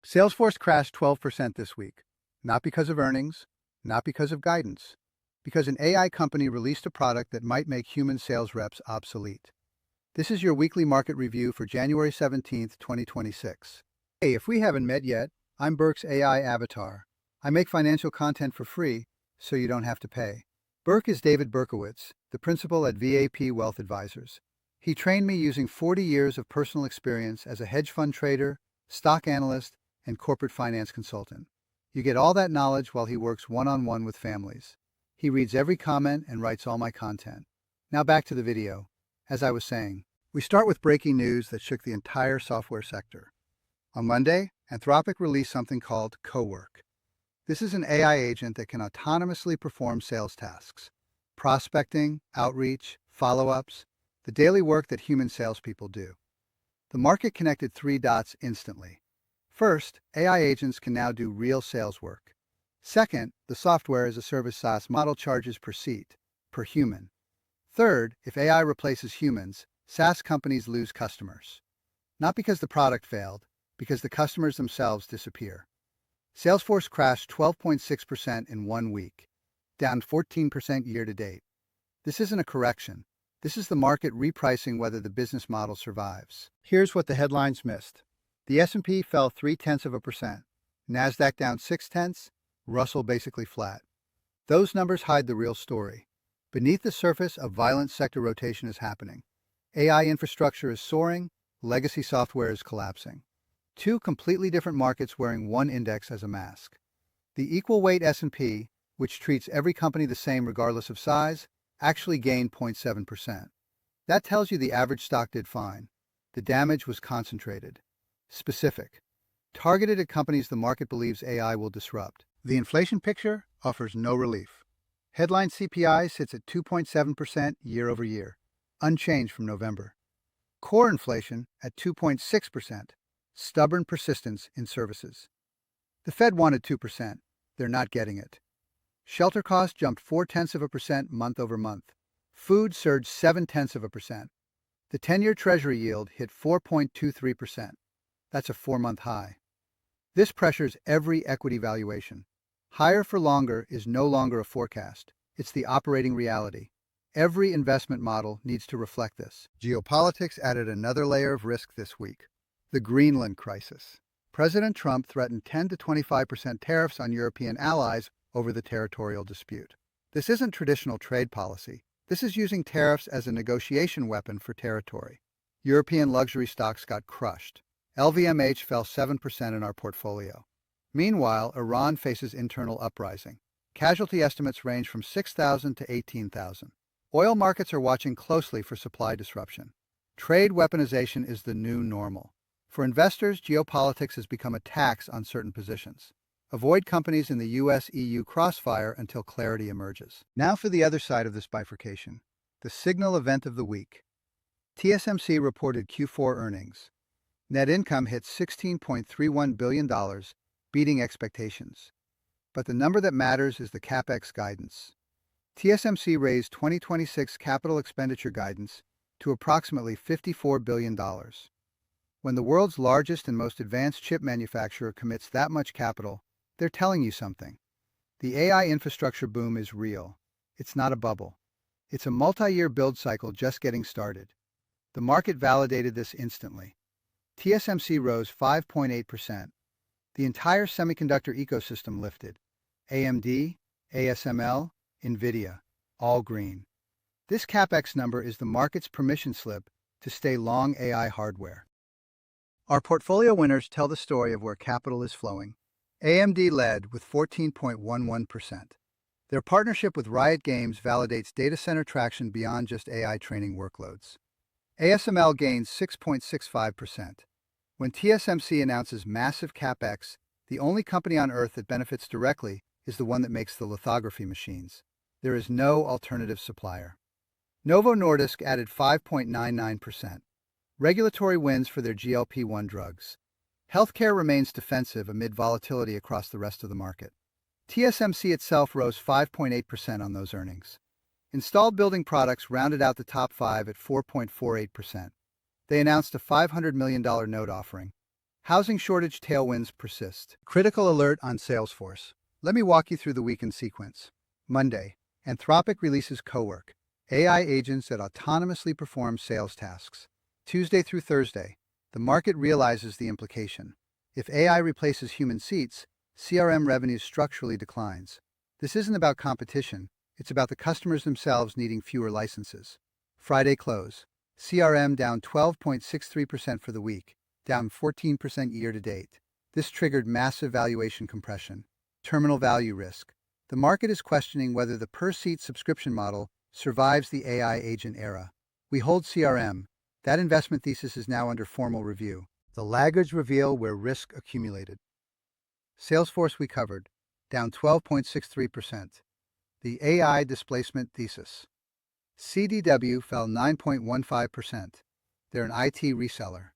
Salesforce crashed 12% this week, not because of earnings, not because of guidance, because an AI company released a product that might make human sales reps obsolete. This is your weekly market review for January 17th, 2026. Hey, if we haven't met yet, I'm Burke's AI avatar. I make financial content for free, so you don't have to pay. Burke is David Berkowitz, the principal at VAP Wealth Advisors. He trained me using 40 years of personal experience as a hedge fund trader, stock analyst, and corporate finance consultant. You get all that knowledge while he works one-on-one with families. He reads every comment and writes all my content. Now back to the video. As I was saying, we start with breaking news that shook the entire software sector. On Monday, Anthropic released something called Cowork. This is an AI agent that can autonomously perform sales tasks, prospecting, outreach, follow-ups, the daily work that human salespeople do. The market connected three dots instantly. First, AI agents can now do real sales work. Second, the software as a service SaaS model charges per seat, per human. Third, if AI replaces humans, SaaS companies lose customers. Not because the product failed, because the customers themselves disappear. Salesforce crashed 12.6% in 1 week, down 14% year to date. This isn't a correction. This is the market repricing whether the business model survives. Here's what the headlines missed. The S&P fell 0.3%, NASDAQ down 0.6, Russell basically flat. Those numbers hide the real story. Beneath the surface, a violent sector rotation is happening. AI infrastructure is soaring, legacy software is collapsing. Two completely different markets wearing one index as a mask. The equal weight S&P, which treats every company the same regardless of size, actually gained 0.7%. That tells you the average stock did fine. The damage was concentrated. Specific. Targeted at companies the market believes AI will disrupt. The inflation picture offers no relief. Headline CPI sits at 2.7% year over year, unchanged from November. Core inflation at 2.6%, stubborn persistence in services. The Fed wanted 2%. They're not getting it. Shelter costs jumped 0.4% month over month. Food surged 0.7%. The 10-year Treasury yield hit 4.23%. That's a 4-month high. This pressures every equity valuation. Higher for longer is no longer a forecast. It's the operating reality. Every investment model needs to reflect this. Geopolitics added another layer of risk this week. The Greenland crisis. President Trump threatened 10 to 25% tariffs on European allies over the territorial dispute. This isn't traditional trade policy. This is using tariffs as a negotiation weapon for territory. European luxury stocks got crushed. LVMH fell 7% in our portfolio. Meanwhile, Iran faces internal uprising. Casualty estimates range from 6,000 to 18,000. Oil markets are watching closely for supply disruption. Trade weaponization is the new normal. For investors, geopolitics has become a tax on certain positions. Avoid companies in the US-EU crossfire until clarity emerges. Now for the other side of this bifurcation, the signal event of the week. TSMC reported Q4 earnings. Net income hit $16.31 billion, beating expectations. But the number that matters is the CapEx guidance. TSMC raised 2026 capital expenditure guidance to approximately $54 billion. When the world's largest and most advanced chip manufacturer commits that much capital, they're telling you something. The AI infrastructure boom is real. It's not a bubble. It's a multi-year build cycle just getting started. The market validated this instantly. TSMC rose 5.8%. The entire semiconductor ecosystem lifted. AMD, ASML, NVIDIA, all green. This CapEx number is the market's permission slip to stay long AI hardware. Our portfolio winners tell the story of where capital is flowing. AMD led with 14.11%. Their partnership with Riot Games validates data center traction beyond just AI training workloads. ASML gains 6.65%. When TSMC announces massive CapEx, the only company on Earth that benefits directly is the one that makes the lithography machines. There is no alternative supplier. Novo Nordisk added 5.99%. Regulatory wins for their GLP-1 drugs. Healthcare remains defensive amid volatility across the rest of the market. TSMC itself rose 5.8% on those earnings. Installed building products rounded out the top 5 at 4.48%. They announced a $500 million note offering. Housing shortage tailwinds persist. Critical alert on Salesforce. Let me walk you through the week in sequence. Monday, Anthropic releases Cowork, AI agents that autonomously perform sales tasks. Tuesday through Thursday, the market realizes the implication. If AI replaces human seats, CRM revenue structurally declines. This isn't about competition, it's about the customers themselves needing fewer licenses. Friday close. CRM down 12.63% for the week, down 14% year-to-date. This triggered massive valuation compression. Terminal value risk. The market is questioning whether the per-seat subscription model survives the AI agent era. We hold CRM. That investment thesis is now under formal review. The Laggards reveal where risk accumulated. Salesforce we covered, down 12.63%. The AI displacement thesis. CDW fell 9.15%. They're an IT reseller.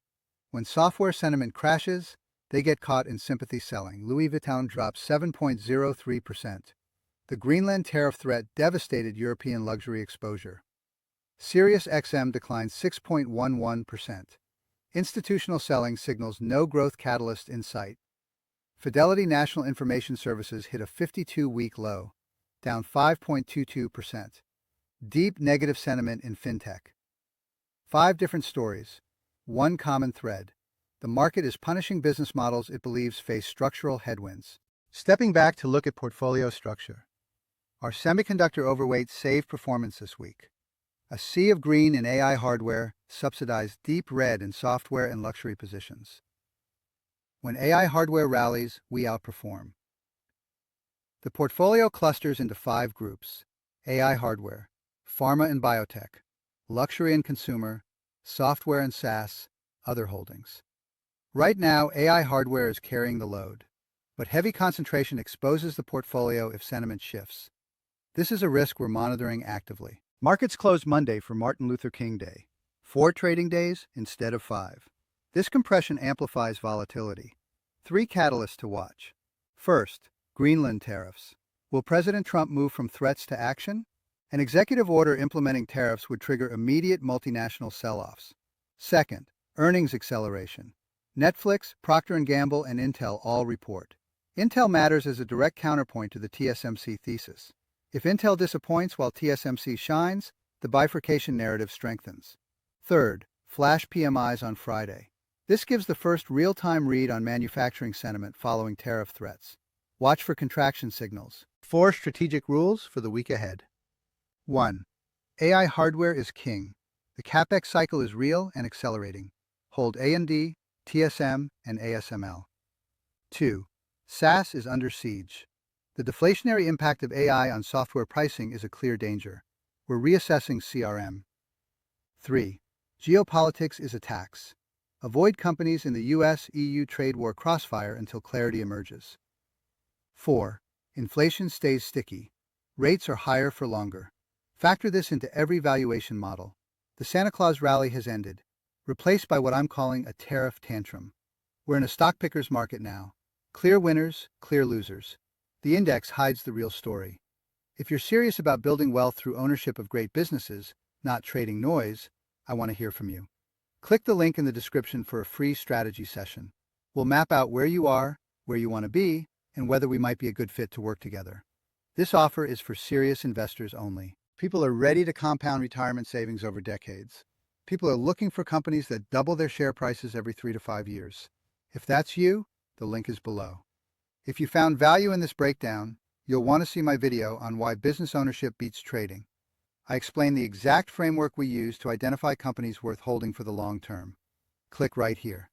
When software sentiment crashes, they get caught in sympathy selling. Louis Vuitton dropped 7.03%. The Greenland tariff threat devastated European luxury exposure. SiriusXM declined 6.11%. Institutional selling signals no growth catalyst in sight. Fidelity National Information Services hit a 52-week low, down 5.22%. Deep negative sentiment in fintech. 5 different stories. One common thread. The market is punishing business models it believes face structural headwinds. Stepping back to look at portfolio structure. Our semiconductor overweight saved performance this week. A sea of green in AI hardware subsidized deep red in software and luxury positions. When AI hardware rallies, we outperform. The portfolio clusters into 5 groups: AI hardware, pharma and biotech, luxury and consumer, software and SaaS, other holdings. Right now, AI hardware is carrying the load, but heavy concentration exposes the portfolio if sentiment shifts. This is a risk we're monitoring actively. Markets closed Monday for Martin Luther King Day. 4 trading days instead of 5. This compression amplifies volatility. 3 catalysts to watch. First, Greenland tariffs. Will President Trump move from threats to action? An executive order implementing tariffs would trigger immediate multinational sell-offs. Second, earnings acceleration. Netflix, Procter & Gamble, and Intel all report. Intel matters as a direct counterpoint to the TSMC thesis. If Intel disappoints while TSMC shines, the bifurcation narrative strengthens. Third, flash PMIs on Friday. This gives the first real-time read on manufacturing sentiment following tariff threats. Watch for contraction signals. 4 strategic rules for the week ahead. 1. AI hardware is king. The CapEx cycle is real and accelerating. Hold AMD, TSM, and ASML. 2. SaaS is under siege. The deflationary impact of AI on software pricing is a clear danger. We're reassessing CRM. 3. Geopolitics is a tax. Avoid companies in the US-EU trade war crossfire until clarity emerges. 4. Inflation stays sticky. Rates are higher for longer. Factor this into every valuation model. The Santa Claus rally has ended, replaced by what I'm calling a tariff tantrum. We're in a stock picker's market now. Clear winners, clear losers. The index hides the real story. If you're serious about building wealth through ownership of great businesses, not trading noise, I want to hear from you. Click the link in the description for a free strategy session. We'll map out where you are, where you want to be, and whether we might be a good fit to work together. This offer is for serious investors only. People are ready to compound retirement savings over decades. People are looking for companies that double their share prices every 3 to 5 years. If that's you, the link is below. If you found value in this breakdown, you'll want to see my video on why business ownership beats trading. I explain the exact framework we use to identify companies worth holding for the long term. Click right here.